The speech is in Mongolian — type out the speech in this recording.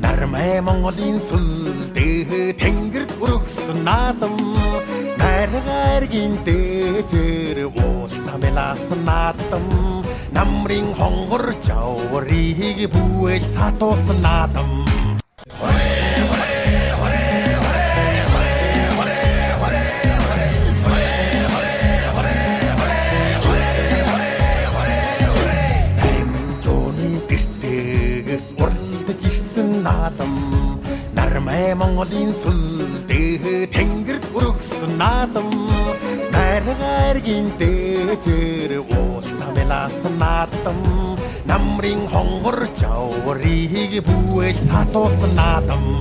Нармай Монголын сүлдээ тэнгэрт өргөсөн наадам Наргаргийн дээжээр уусамлаасан наадам Намрын хонгор жаврыг бүэл сатуусан наадам 나담 나름의 몽골인 술대 탱그릇 우룩스 나담 나라가르긴 대제르 오사멜라스 나담 남링 홍거르 자오리기 부에 사토스 나담